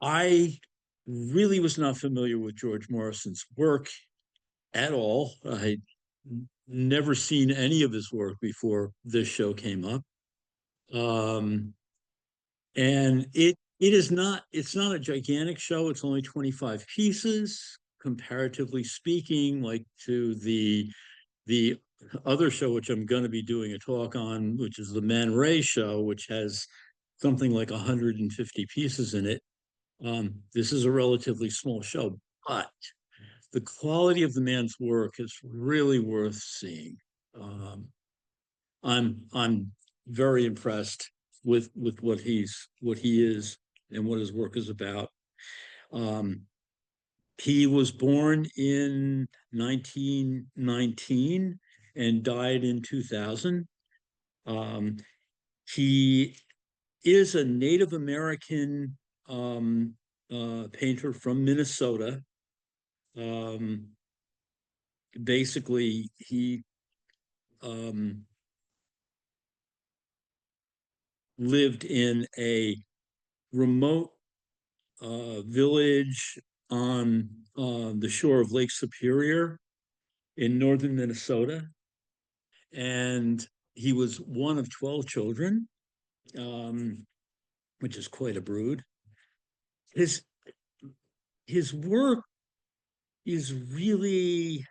I really was not familiar with George Morrison's work at all. I never seen any of his work before this show came up. Um, and it is not it's not a gigantic show. It's only 25 pieces, comparatively speaking, like to the other show, which I'm going to be doing a talk on, which is the Man Ray show, which has something like 150 pieces in it. This is a relatively small show, but the quality of the man's work is really worth seeing. Um, I'm very impressed with what he is and what his work is about. Um, he was born in 1919 and died in 2000. Um, he is a Native American painter from Minnesota. Um, Basically, he um, lived in a remote village on the shore of Lake Superior in northern Minnesota. And he was one of 12 children, um, which is quite a brood. His, his work is really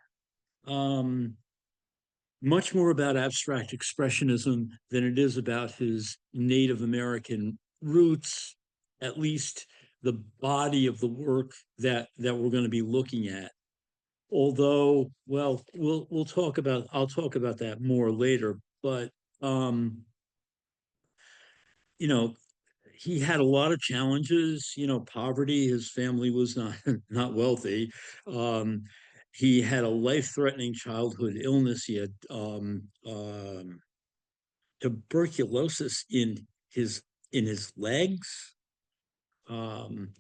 um, much more about abstract expressionism than it is about his Native American roots, at least the body of the work that we're going to be looking at. Although, well, we'll talk about I'll talk about that more later. But um, you know, he had a lot of challenges. Poverty. His family was not not wealthy. Um, he had a life-threatening childhood illness. He had tuberculosis his in his legs. Um,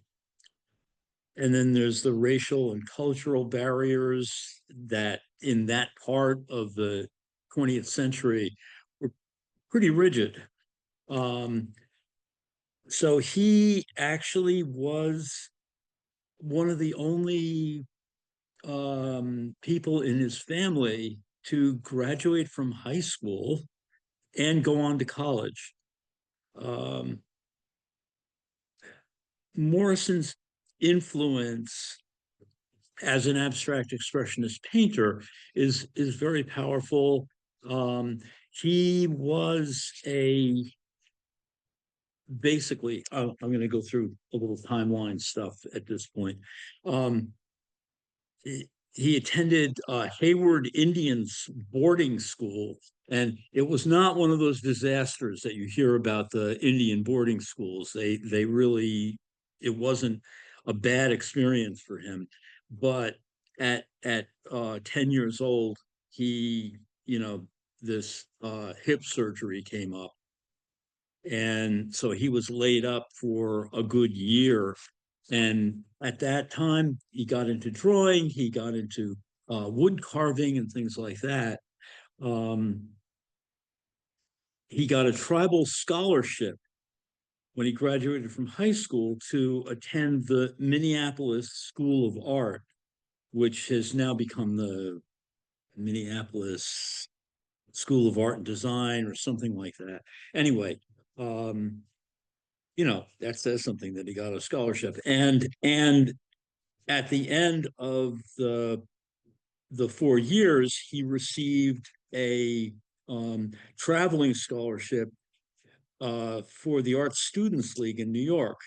and then there's the racial and cultural barriers that in that part of the 20th century were pretty rigid. Um, so he actually was one of the only people in his family to graduate from high school and go on to college. Um, Morrison's influence as an abstract expressionist painter is very powerful. He was a basically. I'm going to go through a little timeline stuff at this point. Um, he attended Hayward Indians boarding school, and it was not one of those disasters that you hear about the Indian boarding schools. They really it wasn't a bad experience for him, but at 10 years old, he this hip surgery came up, and so he was laid up for a good year. And at that time, he got into drawing, he got into wood carving and things like that. Um, he got a tribal scholarship when he graduated from high school to attend the Minneapolis School of Art, which has now become the Minneapolis School of Art and Design or something like that. Anyway, um, that says something that he got a scholarship. And at the end of the 4 years, he received a traveling scholarship for the Art Students League in New York.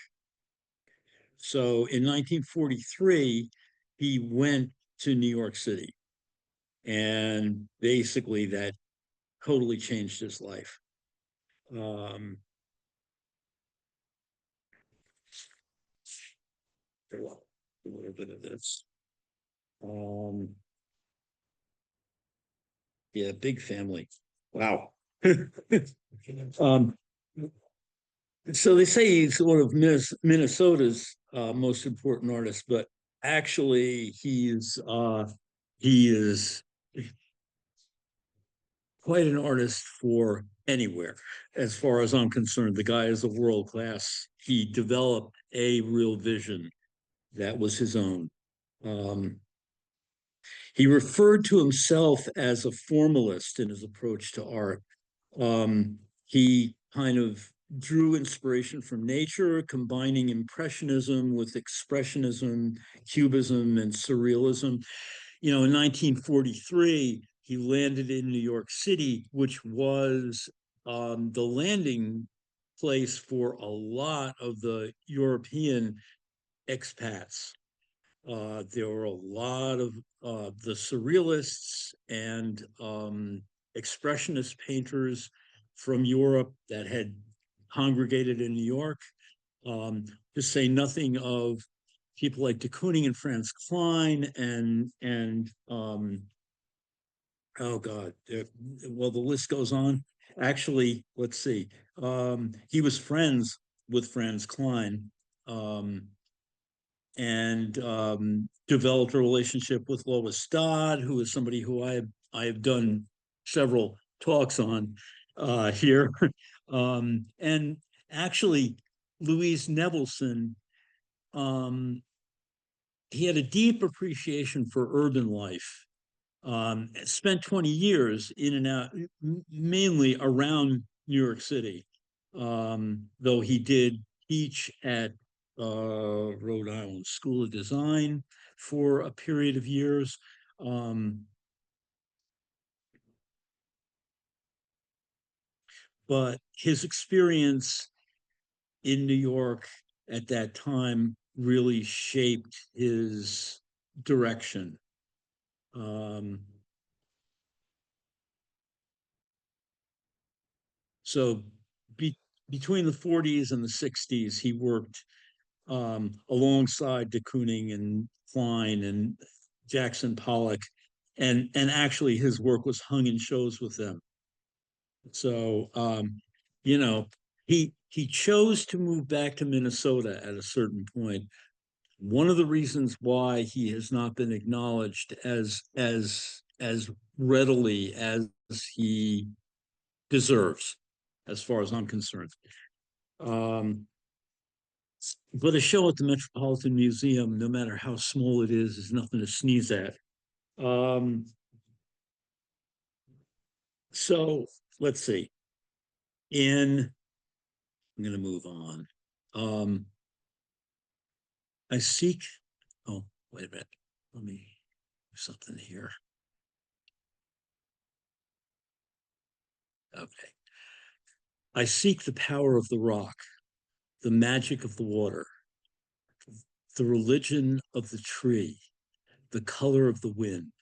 So in 1943, he went to New York City, and basically that totally changed his life. Um, a little bit of this. Um, yeah, big family. Wow. um, so they say he's one of Minnesota's most important artists, but actually he is quite an artist for anywhere. As far as I'm concerned, the guy is a world class. He developed a real vision that was his own. Um, he referred to himself as a formalist in his approach to art. He kind of drew inspiration from nature, combining impressionism with expressionism, cubism, and surrealism. In 1943, he landed in New York City, which was the landing place for a lot of the European expats. There were a lot of the surrealists and expressionist painters from Europe that had congregated in New York. To say nothing of people like de Kooning and Franz Klein and oh God, well, the list goes on. Actually, let's see. He was friends with Franz Klein. And developed a relationship with Lois Dodd, who is somebody who I have done several talks on here. And actually, Louise Nevelson, um, he had a deep appreciation for urban life. Spent 20 years in and out, mainly around New York City, though he did teach at Rhode Island School of Design for a period of years. Um, but his experience in New York at that time really shaped his direction. Um, so be, between the 40s and the 60s, he worked alongside de Kooning and Klein and Jackson Pollock, and actually his work was hung in shows with them. So you know, he chose to move back to Minnesota at a certain point. One of the reasons why he has not been acknowledged as readily as he deserves, as far as I'm concerned. Um, but a show at the Metropolitan Museum, no matter how small it is nothing to sneeze at. Um, so let's see. I'm going to move on. Um, I seek. Oh, wait a minute. Let me do something here. Okay. I seek the power of the rock, the magic of the water, the religion of the tree, the color of the wind,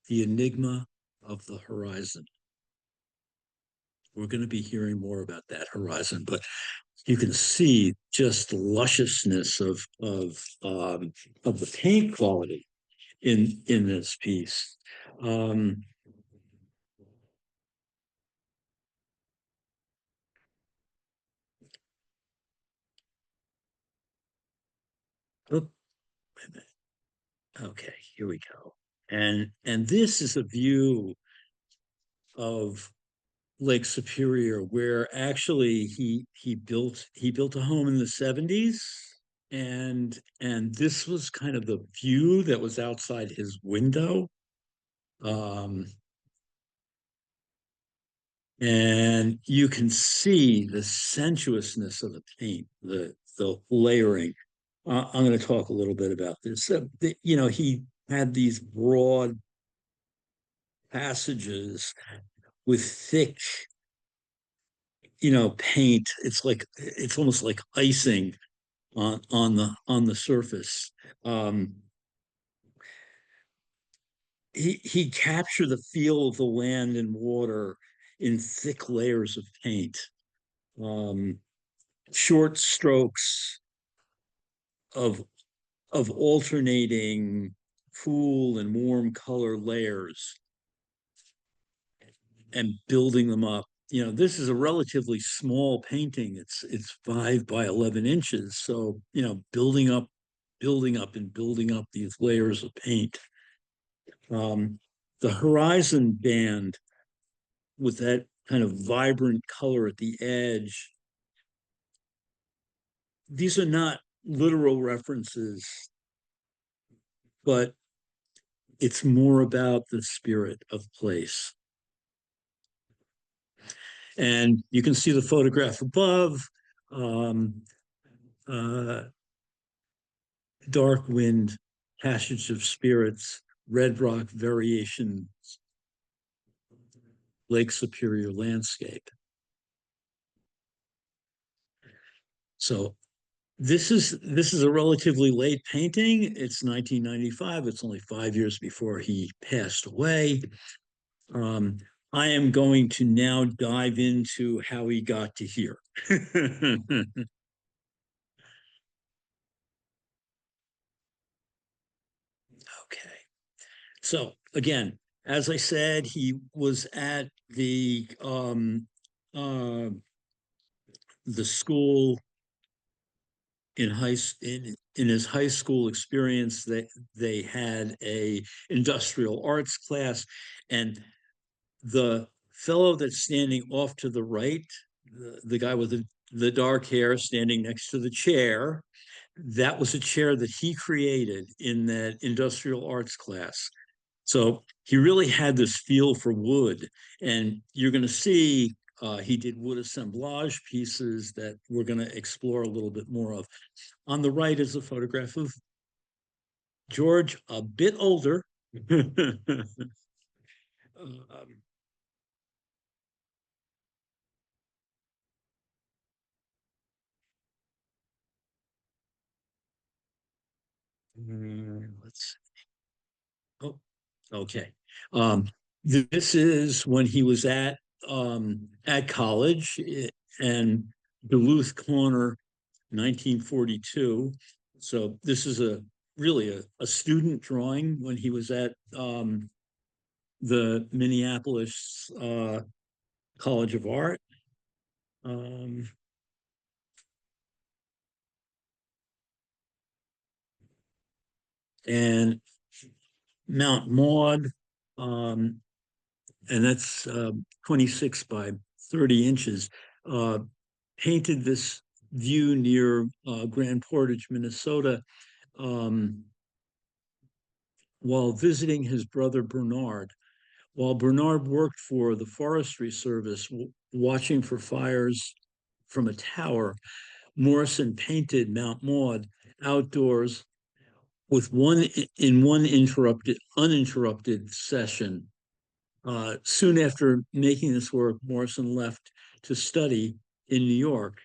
the enigma of the horizon. We're going to be hearing more about that horizon, but you can see just the lusciousness of the paint quality in this piece. Um, oh, wait a minute. Okay, here we go. And this is a view of Lake Superior, where actually he built a home in the 70s, and this was kind of the view that was outside his window. Um, and you can see the sensuousness of the paint, the layering. I'm going to talk a little bit about this. He had these broad passages with thick, paint. It's almost like icing on the surface. Um, he captured the feel of the land and water in thick layers of paint. Um, Short strokes of of alternating cool and warm color layers and building them up. This is a relatively small painting. It's 5 by 11 inches. So, building up and building up these layers of paint. The horizon band with that kind of vibrant color at the edge. These are not literal references, but it's more about the spirit of place. And you can see the photograph above. Um, uh, Dark Wind, Passage of Spirits, Red Rock Variation, Lake Superior landscape. So this is a relatively late painting. It's 1995. It's only 5 years before he passed away. Um, I am going to now dive into how he got to here. Okay. So again, as I said, he was at uh, the school in his high school experience. They had a industrial arts class, and the fellow that's standing off to the right, the guy with the dark hair standing next to the chair, that was a chair that he created in that industrial arts class. So he really had this feel for wood, and you're going to see he did wood assemblage pieces that we're going to explore a little bit more of. On the right is a photograph of George, a bit older. um, let's. Oh, okay. Um, this is when he was at college and Duluth Corner, 1942. So this is a really a student drawing when he was at the Minneapolis College of Art. Um, and Mount Maud, um, and that's 26 by 30 inches, uh, painted this view near Grand Portage, Minnesota, um, while visiting his brother Bernard. While Bernard worked for the Forestry Service, watching for fires from a tower, Morrison painted Mount Maud outdoors with one interrupted uninterrupted session. Soon after making this work, Morrison left to study in New York,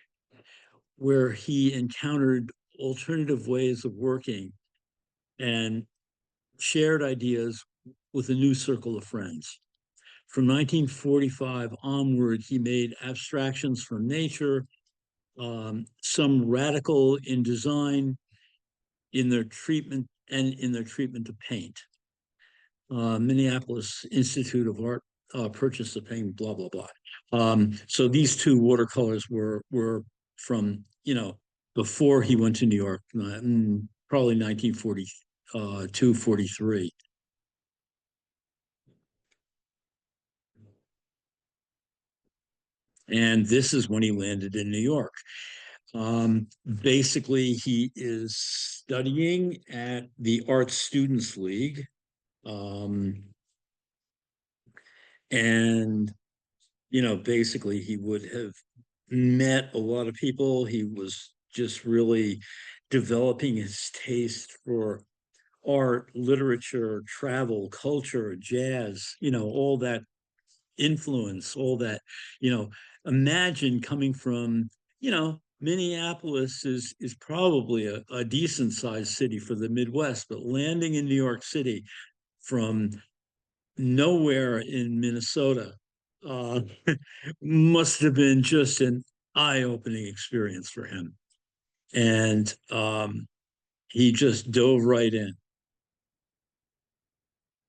where he encountered alternative ways of working and shared ideas with a new circle of friends. From 1945 onward, he made abstractions from nature, some radical in design, in their treatment to paint. Minneapolis Institute of Art purchased the painting, blah, blah, blah. So these two watercolors were from, before he went to New York, probably 1942, 43. And this is when he landed in New York. Basically, he is studying at the Art Students League. Um, and basically he would have met a lot of people. He was just really developing his taste for art, literature, travel, culture, jazz, all that influence, all that, you know, imagine coming from, Minneapolis is probably a decent sized city for the Midwest, but landing in New York City from nowhere in Minnesota uh, must have been just an eye-opening experience for him. And he just dove right in.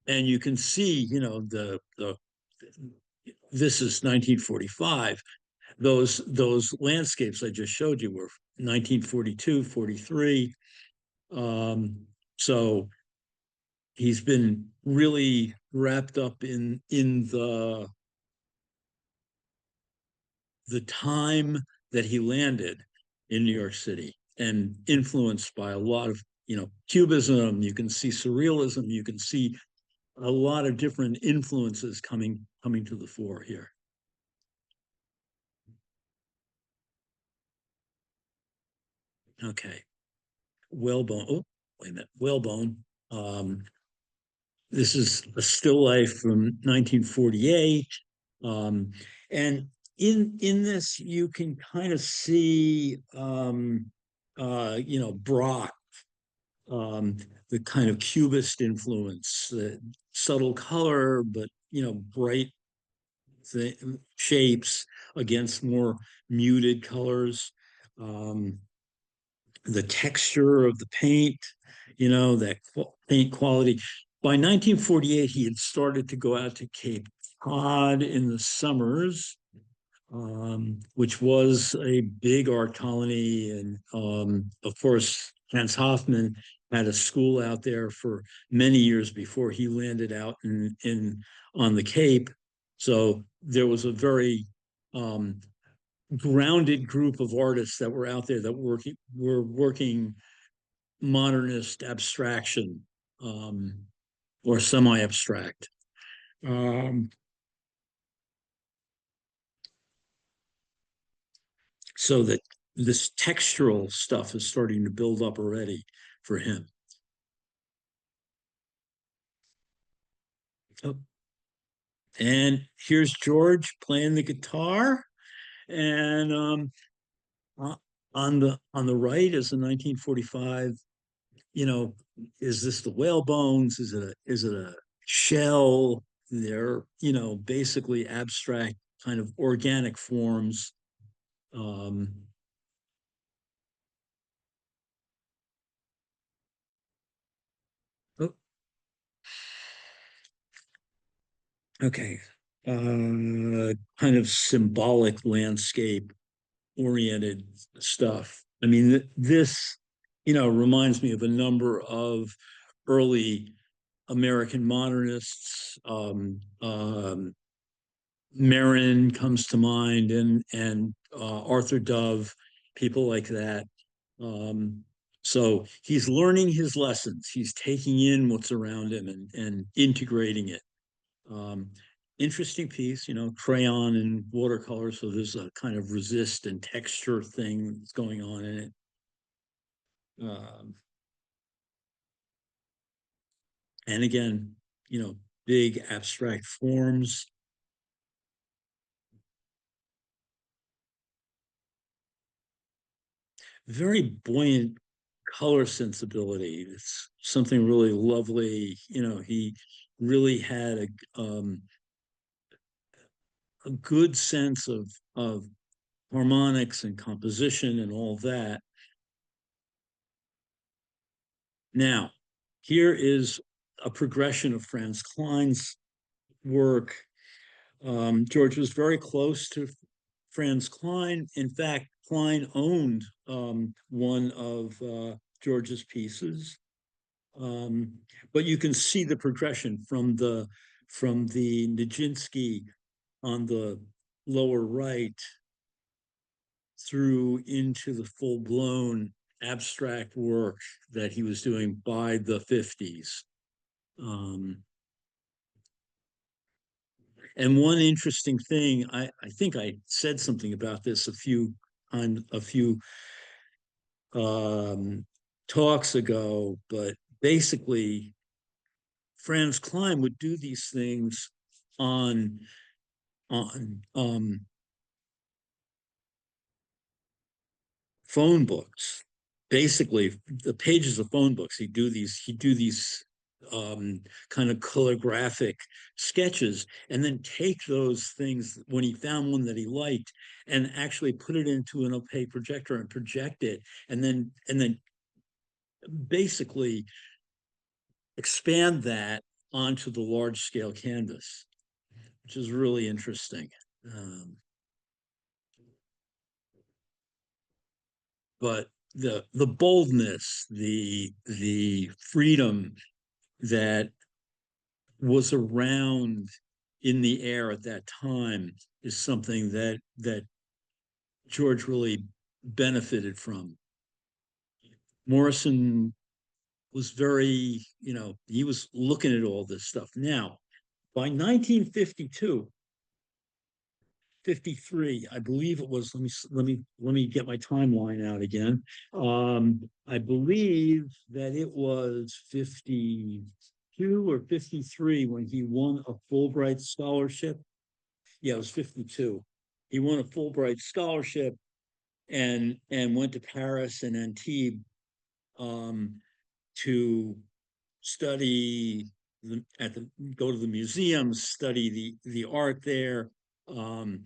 And you can see, the this is 1945. Those landscapes I just showed you were 1942, 43. So he's been really wrapped up in the time that he landed in New York City. and influenced by a lot of, Cubism. You can see surrealism. You can see a lot of different influences coming to the fore here. Okay, whalebone. Oh, wait a minute, whalebone. Um, this is a still life from 1948, and in this you can kind of see, Brock, the kind of cubist influence, the subtle color, but bright shapes against more muted colors. Um, the texture of the paint, that paint quality. By 1948, he had started to go out to Cape Cod in the summers, which was a big art colony. And of course, Hans Hofmann had a school out there for many years before he landed out in on the Cape. So there was a very um, grounded group of artists that were out there that were working modernist abstraction, um, or semi-abstract. Um, so that this textural stuff is starting to build up already for him. Oh, and here's George playing the guitar, and uh, on the right is the 1945. You know, is this the whale bones? Is it a shell? They're basically abstract kind of organic forms. Um, oh, okay, kind of symbolic landscape oriented stuff. I mean, this, reminds me of a number of early American modernists. Marin comes to mind, and Arthur Dove, people like that. Um, so he's learning his lessons. He's taking in what's around him and integrating it. Um, Interesting piece, crayon and watercolor. So there's a kind of resist and texture thing that's going on in it. Um, and again, big abstract forms, very buoyant color sensibility. It's something really lovely. He really had a good sense of harmonics and composition and all that. Now, here is a progression of Franz Klein's work. George was very close to Franz Klein. In fact, Klein owned one of George's pieces. Um, but you can see the progression from the Nijinsky on the lower right through into the full-blown abstract work that he was doing by the 50s. Um, and one interesting thing, I think I said something about this a few talks ago, but basically Franz Klein would do these things on on phone books. Basically, the pages of phone books. He'd do these kind of calligraphic sketches, and then take those things when he found one that he liked, and actually put it into an opaque projector and project it, and then basically expand that onto the large scale canvas, which is really interesting. Um, but the boldness, the freedom that was around in the air at that time is something that George really benefited from. Morrison was very, he was looking at all this stuff. Now, by 1952, 53, I believe it was. Let me get my timeline out again. I believe that it was 52 or 53 when he won a Fulbright scholarship. Yeah, it was 52. He won a Fulbright scholarship and went to Paris and Antibes to study at the go to the museums, study the art there, um,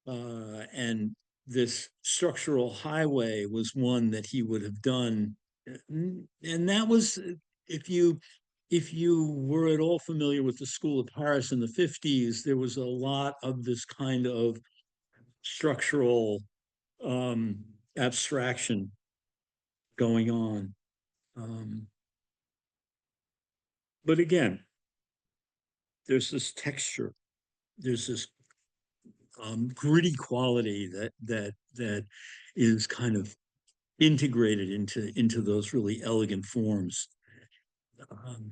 and this structural highway was one that he would have done, and that was if you were at all familiar with the School of Paris in the 50s, there was a lot of this kind of structural um, abstraction going on. Um, but again, there's this texture, there's this gritty quality that is kind of integrated into those really elegant forms. Um,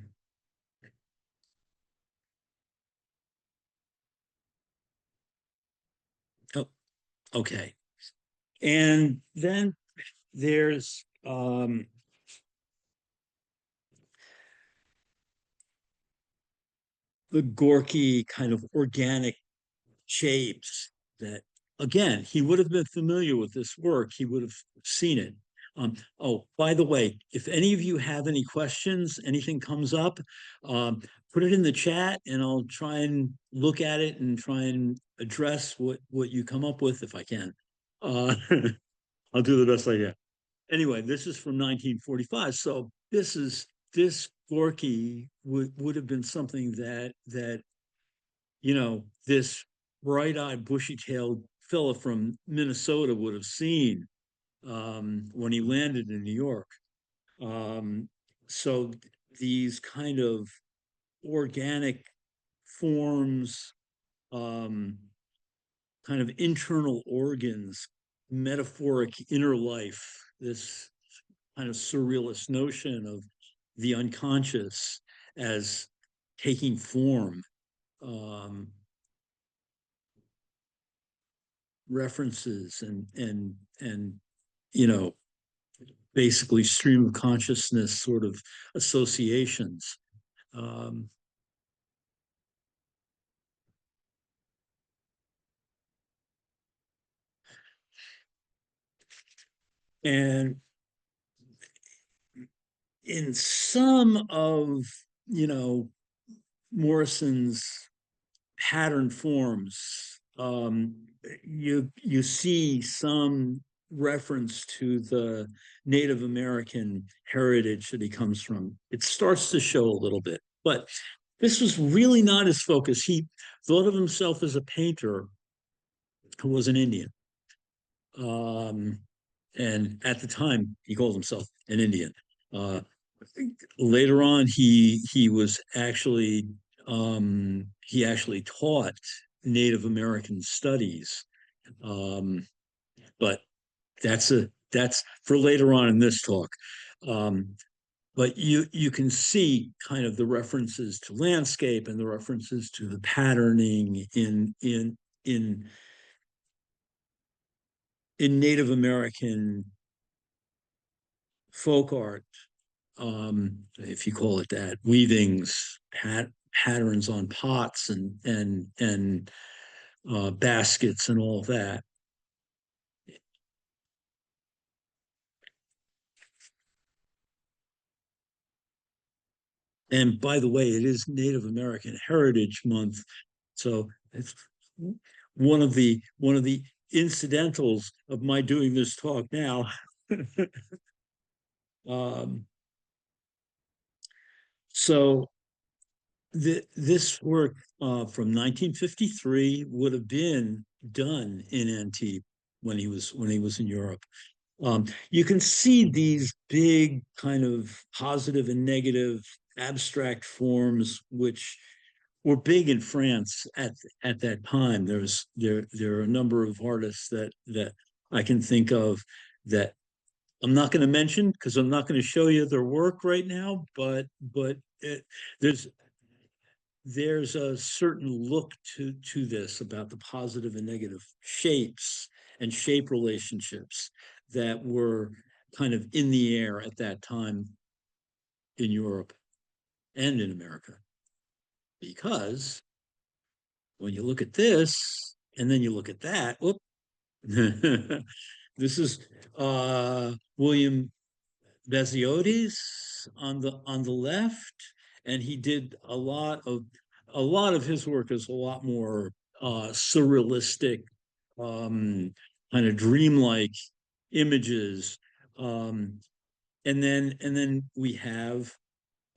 oh, okay, and then there's the Gorky kind of organic shapes that, again, he would have been familiar with this work. He would have seen it. Oh, by the way, if any of you have any questions, anything comes up, um, put it in the chat and I'll try and look at it and try and address what you come up with if I can. Uh, I'll do the best I can. Anyway, this is from 1945. So this Gorky would have been something that this bright-eyed, bushy-tailed fella from Minnesota would have seen when he landed in New York. Um, so these kind of organic forms, um, kind of internal organs, metaphoric inner life, this kind of surrealist notion of the unconscious as taking form, um, references and you know basically stream of consciousness sort of associations. Um, and in some of you know Morrison's pattern forms, you see some reference to the Native American heritage that he comes from. It starts to show a little bit, but this was really not his focus. He thought of himself as a painter who was an Indian. Um, and at the time, he called himself an Indian. Uh, Later on, he actually taught Native American studies, um, but that's for later on in this talk. Um, but you can see kind of the references to landscape and the references to the patterning in in Native American folk art, if you call it that, weavings, patterns on pots and baskets and all that. And by the way, it is Native American Heritage Month, so it's one of the incidentals of my doing this talk now. um, so this work from 1953 would have been done in Antibes when he was in Europe. You can see these big kind of positive and negative abstract forms, which were big in France at that time. There are a number of artists that I can think of that I'm not going to mention because I'm not going to show you their work right now, but there's there's a certain look to this about the positive and negative shapes and shape relationships that were kind of in the air at that time in Europe and in America. Because when you look at this and then you look at that, whoop, this is William Beziotes on the left, and he did a lot of his work is a lot more surrealistic, um, kind of dreamlike images. Um, and then we have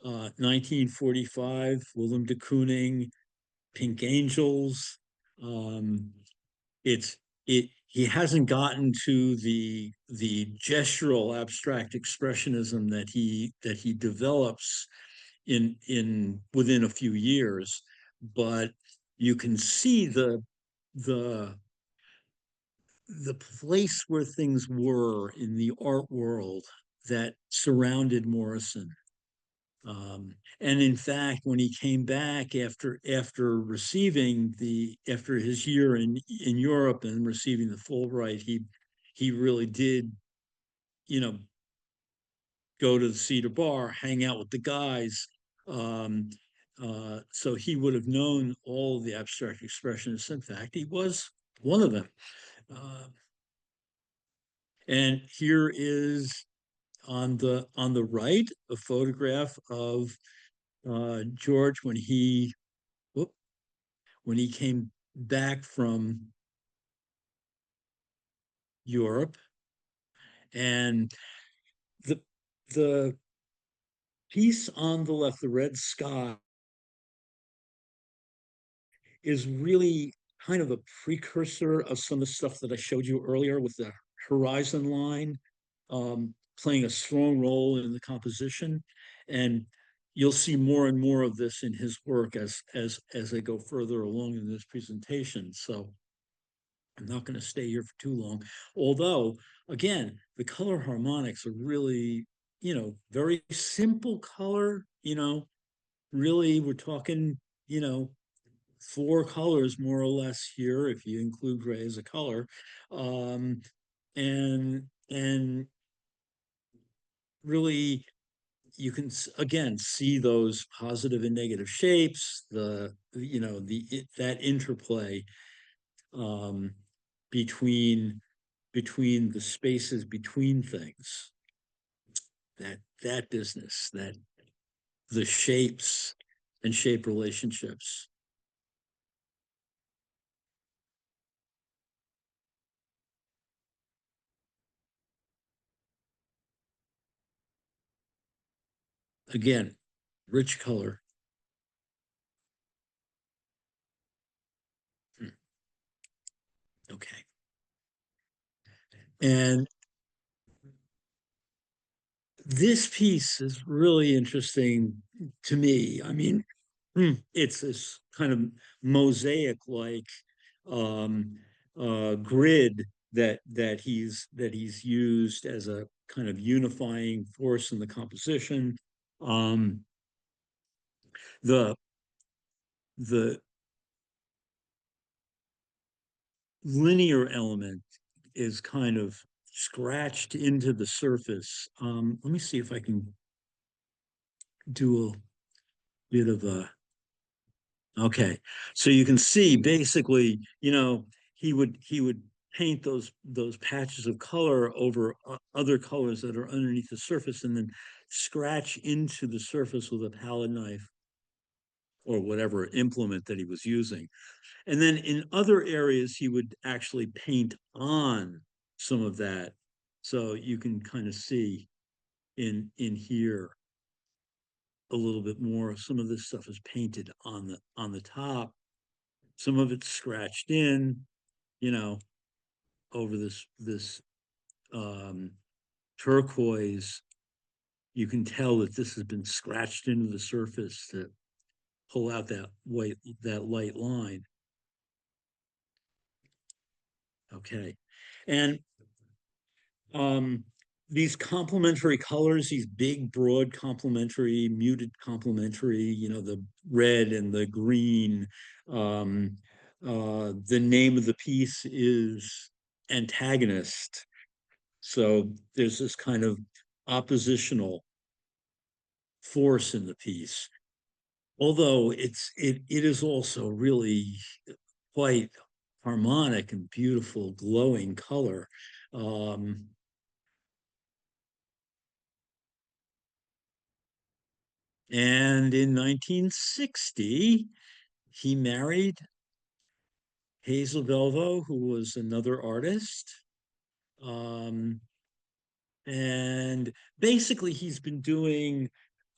1945, Willem de Kooning, Pink Angels. Um, it's it he hasn't gotten to the gestural abstract expressionism that he develops in within a few years, but you can see the the place where things were in the art world that surrounded Morrison. And in fact, when he came back after receiving the after his year in Europe and receiving the Fulbright, he really did, you know, go to the Cedar Bar, hang out with the guys. Um, so he would have known all of the abstract expressionists. In fact, he was one of them. Uh, and here is on the right a photograph of George whoop, when he came back from Europe, and the the piece on the left, the red sky, is really kind of a precursor of some of the stuff that I showed you earlier with the horizon line playing a strong role in the composition. And you'll see more and more of this in his work as I go further along in this presentation. So I'm not going to stay here for too long. Although, again, the color harmonics are really, very simple color, really we're talking, you know, four colors more or less here, if you include gray as a color. Um, and really you can again see those positive and negative shapes, that interplay um, between the spaces between things, that business, that the shapes and shape relationships. Again, rich color. Hmm, okay. And this piece is really interesting to me. I mean, it's this kind of mosaic-like um, grid that he's used as a kind of unifying force in the composition. Um, the the linear element is kind of scratched into the surface. Let me see if I can do a bit of a okay. So you can see basically, he would paint those patches of color over other colors that are underneath the surface and then scratch into the surface with a palette knife or whatever implement that he was using. And then in other areas, he would actually paint on some of that. So you can kind of see in here a little bit more. Some of this stuff is painted on the top. Some of it's scratched in, you know, over this um, turquoise. You can tell that this has been scratched into the surface to pull out that light line. Okay, and um, these complementary colors, these big, broad complementary, muted complementary, the red and the green. Um, the name of the piece is antagonist. So there's this kind of oppositional force in the piece. Although it is also really quite harmonic and beautiful, glowing color. Um, and in 1960, he married Hazel Delvo, who was another artist. Um, and basically, he's been doing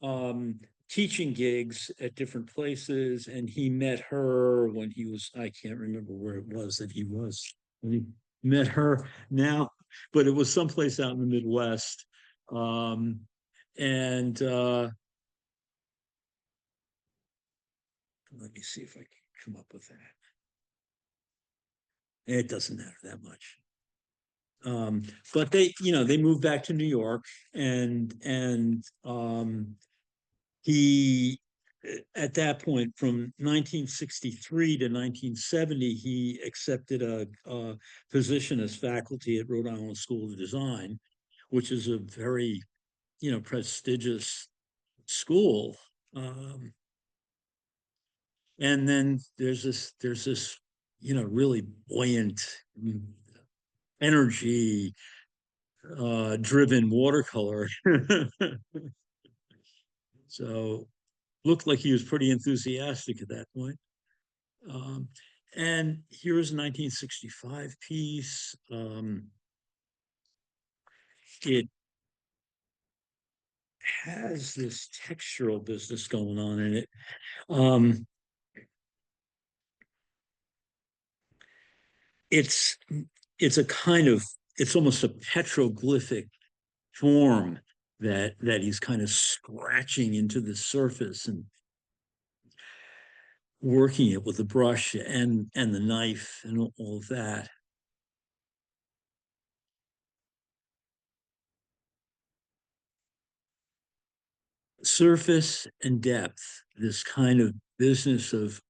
um, teaching gigs at different places. And he met her when he was, I can't remember where it was that he was when he met her now, but it was someplace out in the Midwest. Um, and let me see if I can come up with that. It doesn't matter that much. Um, but they moved back to New York, and he, at that point, from 1963 to 1970, he accepted a position as faculty at Rhode Island School of Design, which is a very, prestigious school. Um, and then there's this, really buoyant, energy driven watercolor. So looked like he was pretty enthusiastic at that point. Um, and here's a 1965 piece. It has this textural business going on in it. Um, it's it's a kind of it's almost a petroglyphic form that he's kind of scratching into the surface and working it with the brush and the knife and all of that. Surface and depth, this kind of business of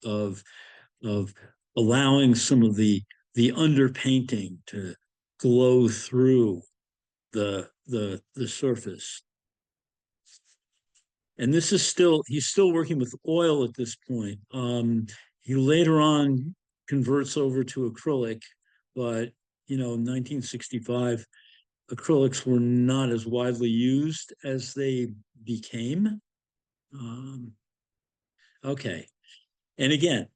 allowing some of the underpainting to glow through the surface. And this is still he's still working with oil at this point. He later on converts over to acrylic, but 1965 acrylics were not as widely used as they became. Um, okay, and again,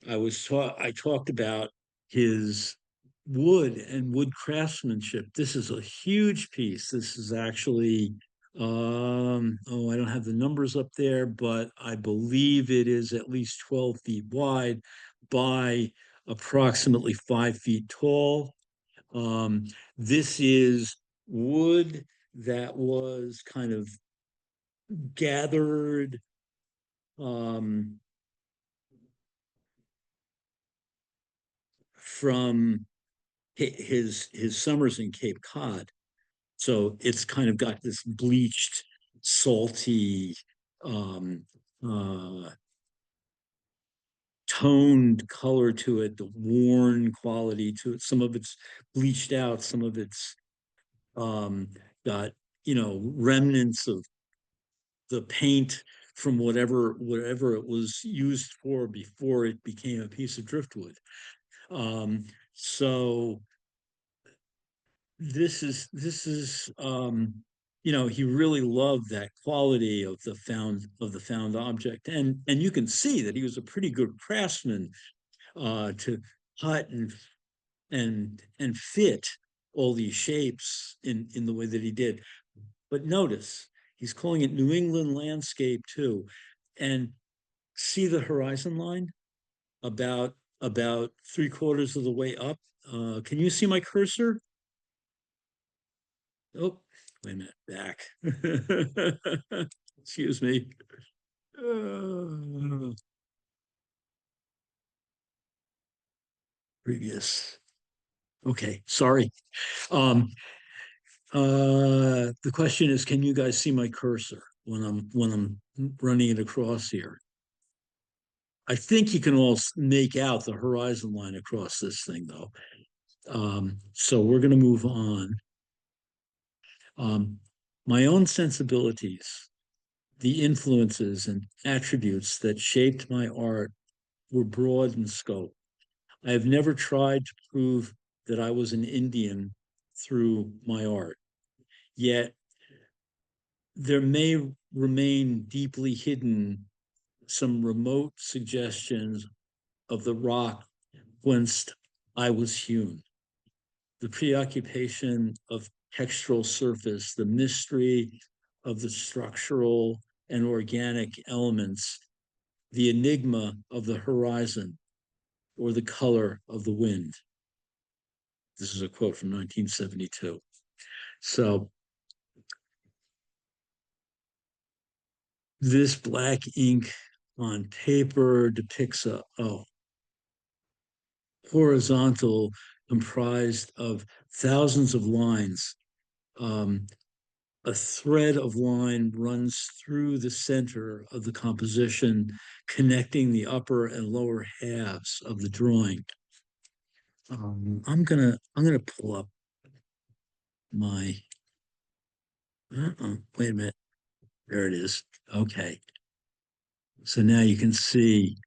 I talked about his wood and wood craftsmanship. This is a huge piece. This is actually oh, I don't have the numbers up there, but I believe it is at least 12 feet wide by approximately 5 feet tall. Um, this is wood that was kind of gathered um, from his summers in Cape Cod. So it's kind of got this bleached, salty, um, uh, toned color to it, the worn quality to it. Some of it's bleached out, some of it's got remnants of the paint from whatever it was used for before it became a piece of driftwood. Um, so this is he really loved that quality of the found object, and you can see that he was a pretty good craftsman to cut and fit all these shapes in the way that he did. But notice he's calling it New England landscape too, and see the horizon line about 3/4 of the way up. Can you see my cursor? Oh, wait a minute, back. Excuse me. Uh, Previous. Okay, sorry. Um, The question is, can you guys see my cursor when I'm running it across here? I think you can all make out the horizon line across this thing, though. So we're going to move on. Um, my own sensibilities, the influences and attributes that shaped my art were broad in scope. I have never tried to prove that I was an Indian through my art, yet there may remain deeply hidden some remote suggestions of the rock whence I was hewn. The preoccupation of textural surface, the mystery of the structural and organic elements, the enigma of the horizon, or the color of the wind. This is a quote from 1972. So this black ink on paper depicts a horizontal comprised of thousands of lines. Um, a thread of line runs through the center of the composition, connecting the upper and lower halves of the drawing. I'm gonna pull up my. Wait a minute. There it is. Okay. So now you can see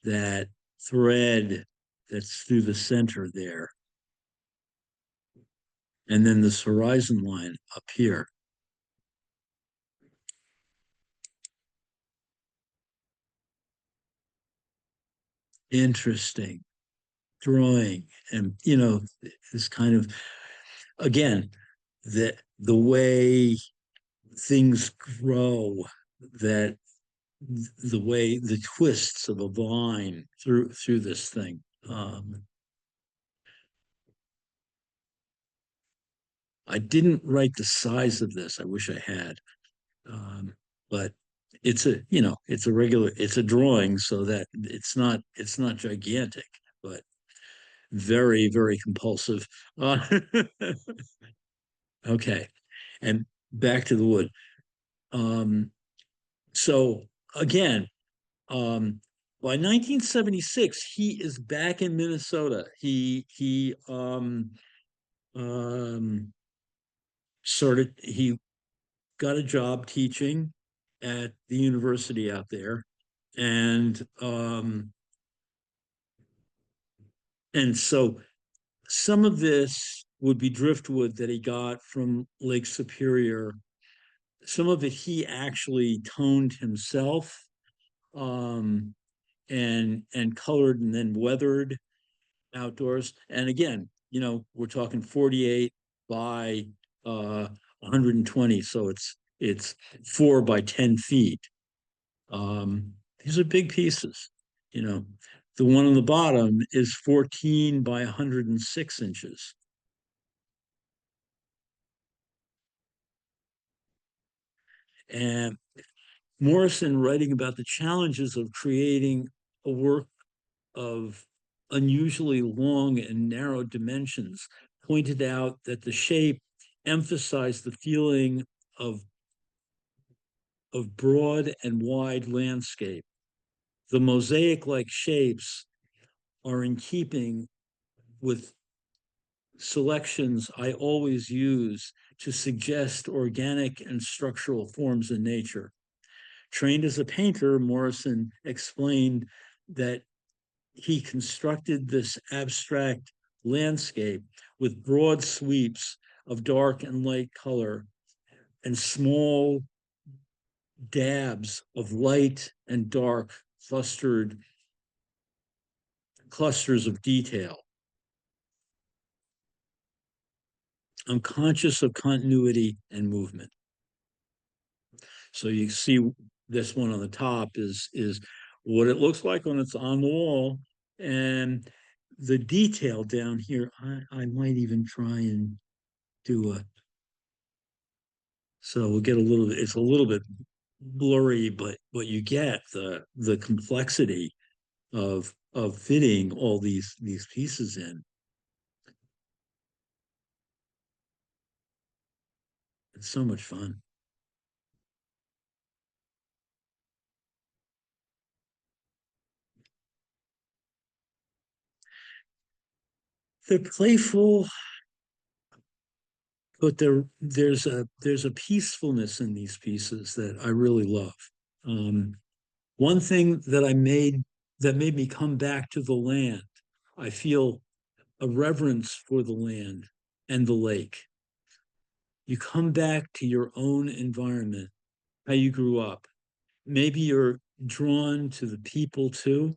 that thread that's through the center there, and then this horizon line up here. Interesting drawing, and this kind of, again, the way things grow, that the way the twists of a vine through this thing. I didn't write the size of this. I wish I had, but it's a regular, it's a drawing, so that it's not gigantic, but very, very compulsive. Okay, and back to the wood. Um, so again, um, by 1976, he is back in Minnesota. Um, he got a job teaching at the university out there, and so some of this would be driftwood that he got from Lake Superior. Some of it he actually toned himself, um, and colored and then weathered outdoors. And again, we're talking 48 by 120, so it's 4 by 10 feet. These are big pieces. You know, the one on the bottom is 14 by 106 inches. And Morrison, writing about the challenges of creating a work of unusually long and narrow dimensions, pointed out that the shape emphasized the feeling of, broad and wide landscape. The mosaic like shapes are in keeping with selections I always use to suggest organic and structural forms in nature. Trained as a painter, Morrison explained that he constructed this abstract landscape with broad sweeps of dark and light color and small dabs of light and dark clusters of detail. I'm conscious of continuity and movement. So you see this one on the top is what it looks like when it's on the wall. And the detail down here, I might even try and do so we'll get a little bit, it's a little bit blurry, but you get the complexity of fitting all these pieces in. It's so much fun. They're playful, but there's a peacefulness in these pieces that I really love. Um, One thing that made me come back to the land, I feel a reverence for the land and the lake. You come back to your own environment, how you grew up. Maybe you're drawn to the people too,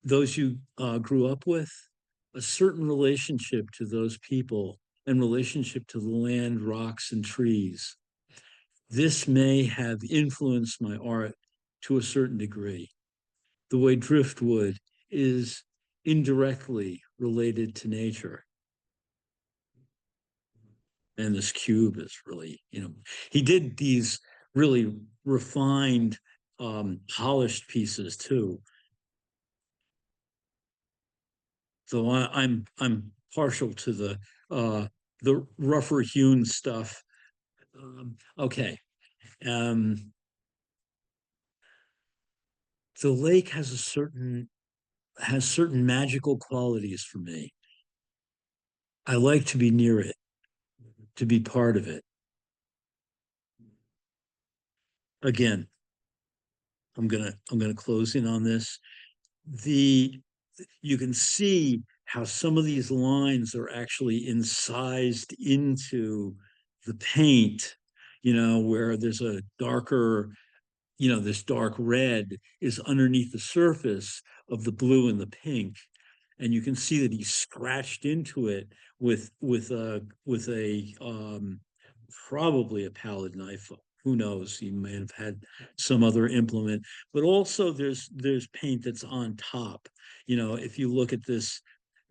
those you grew up with, a certain relationship to those people and relationship to the land, rocks, and trees. This may have influenced my art to a certain degree. The way driftwood is indirectly related to nature. And this cube is really, he did these really refined, polished pieces too. So I'm partial to the rougher hewn stuff. Okay. Um, the lake has certain magical qualities for me. I like to be near it, to be part of it. Again, I'm gonna close in on this. The You can see how some of these lines are actually incised into the paint, where there's a darker, this dark red is underneath the surface of the blue and the pink. And you can see that he scratched into it with a probably a palette knife. Who knows? He may have had some other implement, but also there's paint that's on top. If you look at this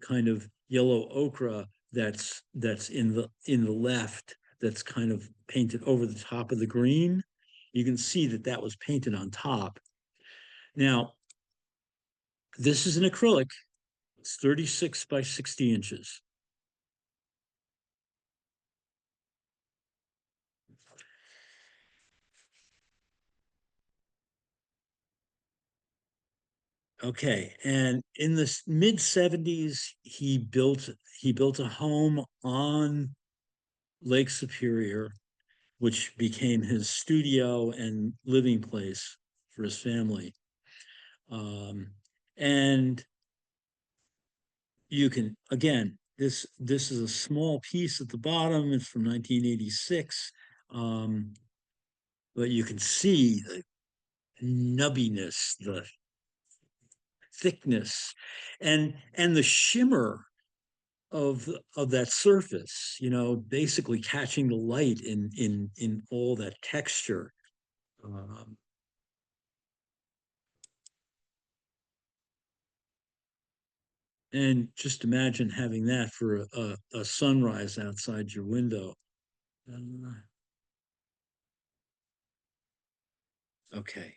kind of yellow ochre that's in the left, that's kind of painted over the top of the green, you can see that that was painted on top. Now, this is an acrylic. It's 36 by 60 inches. Okay, and in the mid 70s, he built a home on Lake Superior, which became his studio and living place for his family. Um, and you can again, this is a small piece at the bottom. It's from 1986, um, but you can see the nubbiness, the thickness, and the shimmer of that surface, basically catching the light in all that texture. Um, and just imagine having that for a sunrise outside your window. Uh, okay.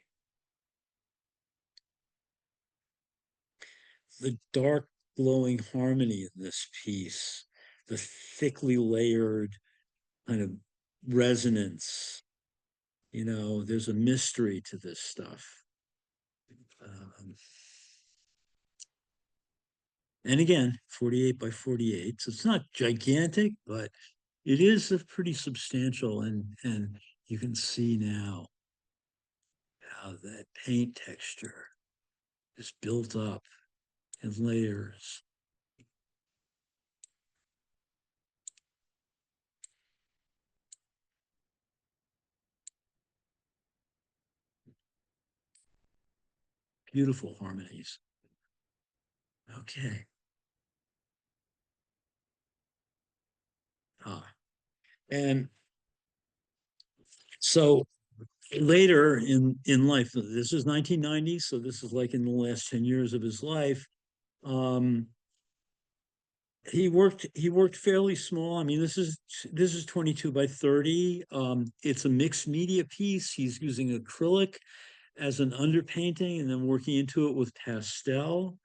The dark glowing harmony in this piece, the thickly layered kind of resonance, there's a mystery to this stuff. Um, and again, 48 by 48. So it's not gigantic, but it is a pretty substantial, and you can see now how that paint texture is built up in layers. Beautiful harmonies. Okay. Ah. And so later in life, this is 1990, so this is like in the last 10 years of his life. Um, he worked fairly small. I mean, this is 22 by 30. It's a mixed media piece. He's using acrylic as an underpainting and then working into it with pastel.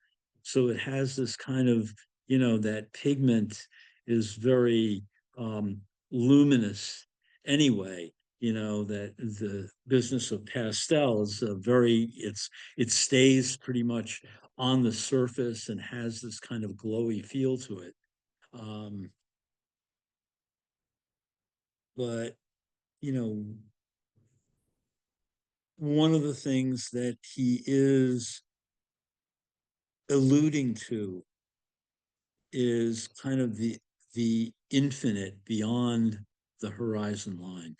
So it has this kind of, that pigment is very um, luminous anyway. That the business of pastel is it stays pretty much on the surface and has this kind of glowy feel to it. Um, but you know, one of the things that he is alluding to is kind of the infinite beyond the horizon line.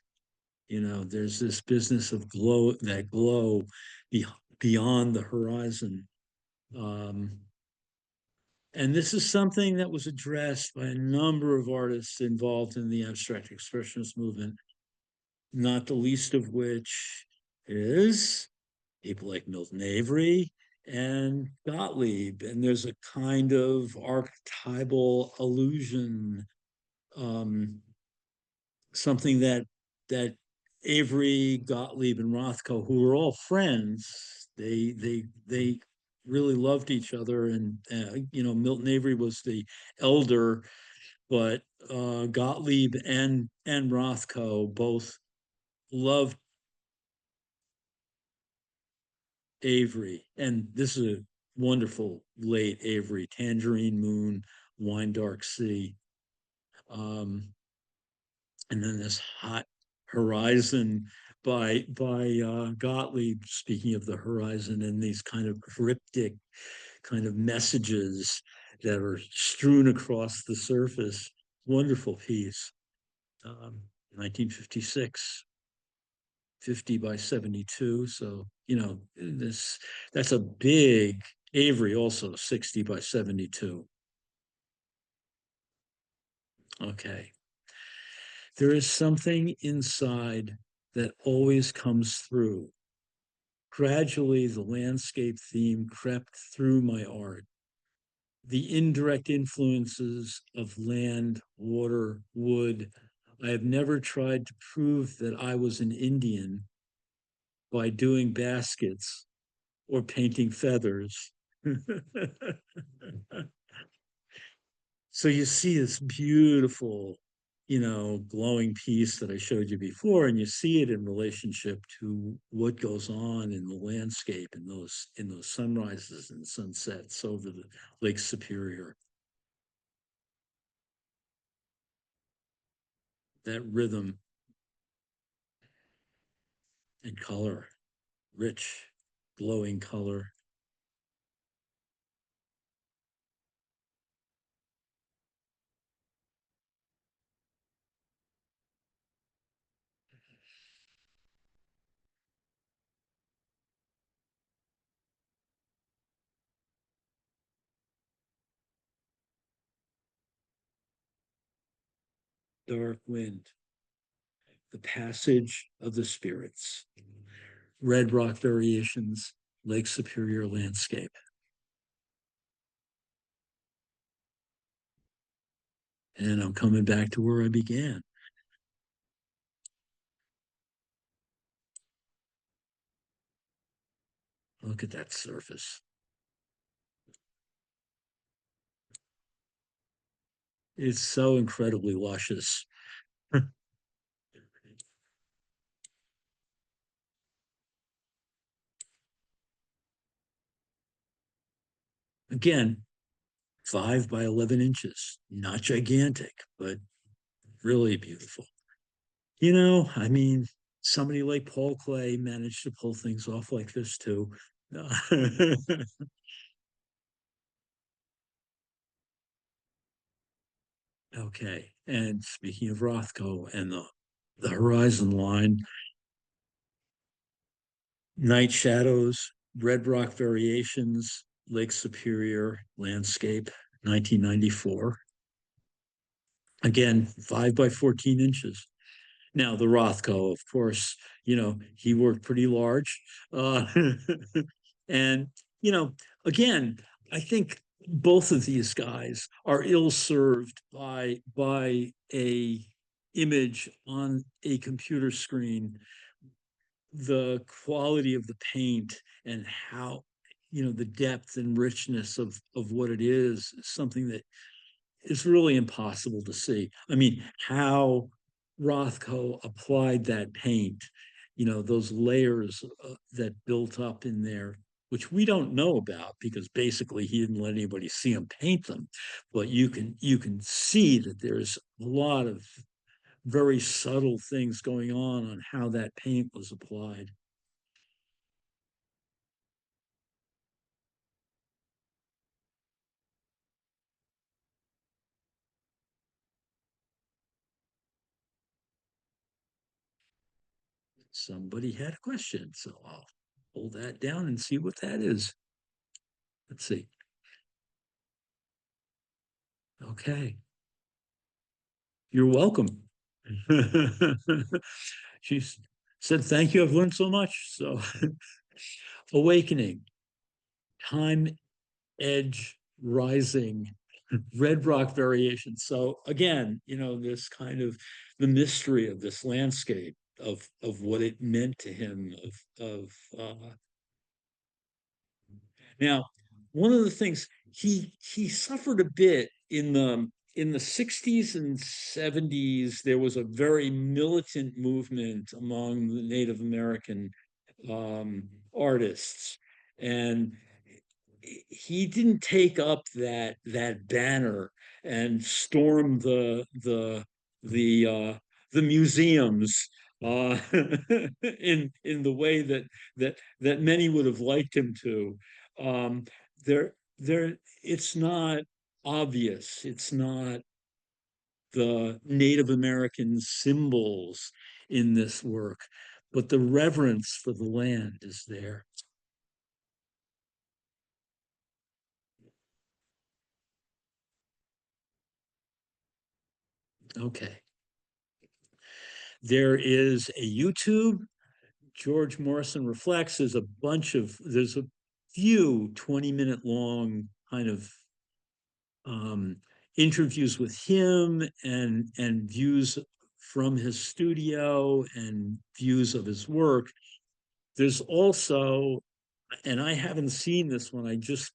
There's this business of glow be, beyond the horizon. Um, and this is something that was addressed by a number of artists involved in the abstract expressionist movement, not the least of which is people like Milton Avery and Gottlieb. And there's a kind of archetypal illusion, um, something that Avery, Gottlieb, and Rothko, who were all friends, they really loved each other. And Milton Avery was the elder, but Gottlieb and Rothko both loved Avery. And this is a wonderful late Avery, Tangerine Moon, Wine Dark Sea. And then this hot horizon by Gottlieb, speaking of the horizon, and these kind of cryptic kind of messages that are strewn across the surface. Wonderful piece. 1956, 50 by 72. So, that's a big Avery, also 60 by 72. Okay. There is something inside that always comes through. Gradually, the landscape theme crept through my art. The indirect influences of land, water, wood. I have never tried to prove that I was an Indian by doing baskets or painting feathers. So you see this beautiful, glowing piece that I showed you before, and you see it in relationship to what goes on in the landscape in those sunrises and sunsets over the Lake Superior. That rhythm and color, rich, glowing color. Dark wind, the passage of the spirits, red rock variations, Lake Superior landscape. And I'm coming back to where I began. Look at that surface. It's so incredibly luscious. Again, 5 by 11 inches, not gigantic, but really beautiful. I mean, somebody like Paul Klee managed to pull things off like this too. Okay. And speaking of Rothko and the horizon line, night shadows, red rock variations, Lake Superior landscape, 1994. Again, 5 by 14 inches. Now, the Rothko, of course, he worked pretty large. Uh, and, you know, again, I think both of these guys are ill-served by a image on a computer screen. The quality of the paint and how, the depth and richness of what it is something that is really impossible to see. I mean, how Rothko applied that paint, those layers that built up in there, which we don't know about because basically he didn't let anybody see him paint them. But you can see that there's a lot of very subtle things going on how that paint was applied. Somebody had a question, so I'll hold that down and see what that is. Let's see. Okay. You're welcome. She said, thank you. I've learned so much. So, awakening, time edge rising, red rock variation. So, again, this kind of the mystery of this landscape of what it meant to him, now, one of the things he suffered a bit in the 60s and 70s, there was a very militant movement among the Native American artists, and he didn't take up that banner and storm the museums in the way that many would have liked him to. Um, it's not obvious. It's not the Native American symbols in this work, but the reverence for the land is there. Okay. There is a YouTube, George Morrison Reflects. There's a few 20-minute long kind of um, interviews with him and views from his studio and views of his work. There's also, and I haven't seen this one, I just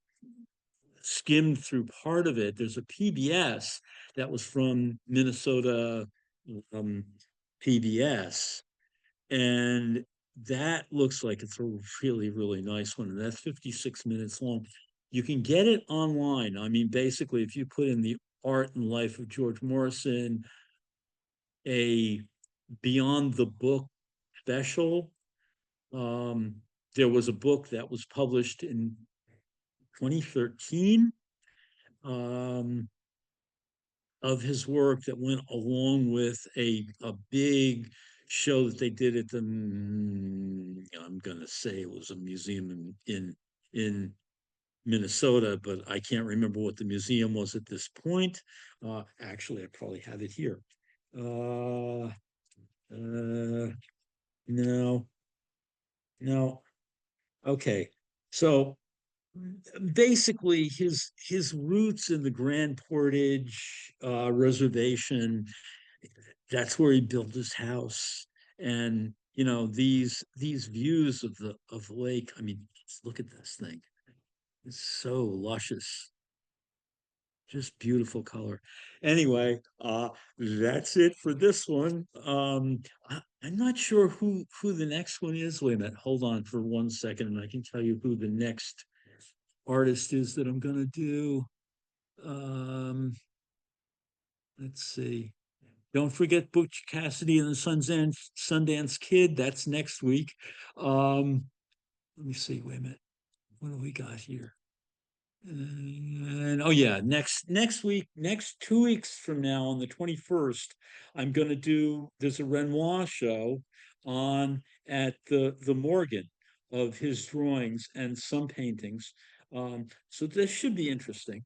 skimmed through part of it. There's a PBS that was from Minnesota um, PBS, and that looks like it's a really, really nice one. And that's 56 minutes long. You can get it online. I mean, basically, if you put in the art and life of George Morrison, a Beyond the Book special. Um, there was a book that was published in 2013 um, of his work that went along with a big show that they did at I'm going to say it was a museum in Minnesota, but I can't remember what the museum was at this point. Actually, I probably have it here. Uh, no, no. Okay. So basically his roots in the Grand Portage reservation, that's where he built his house. And these views of the lake, I mean, look at this thing. It's so luscious, just beautiful color. Anyway, that's it for this one. I'm not sure who the next one is. Wait a minute, hold on for 1 second, and I can tell you who the next artist is that I'm gonna do. Um, let's see. Don't forget Butch Cassidy and the Sundance Kid. That's next week. Let me see. Wait a minute. What do we got here? And oh yeah, next week, next 2 weeks from now, on the 21st, I'm going to do. There's a Renoir show on at the Morgan of his drawings and some paintings. So this should be interesting.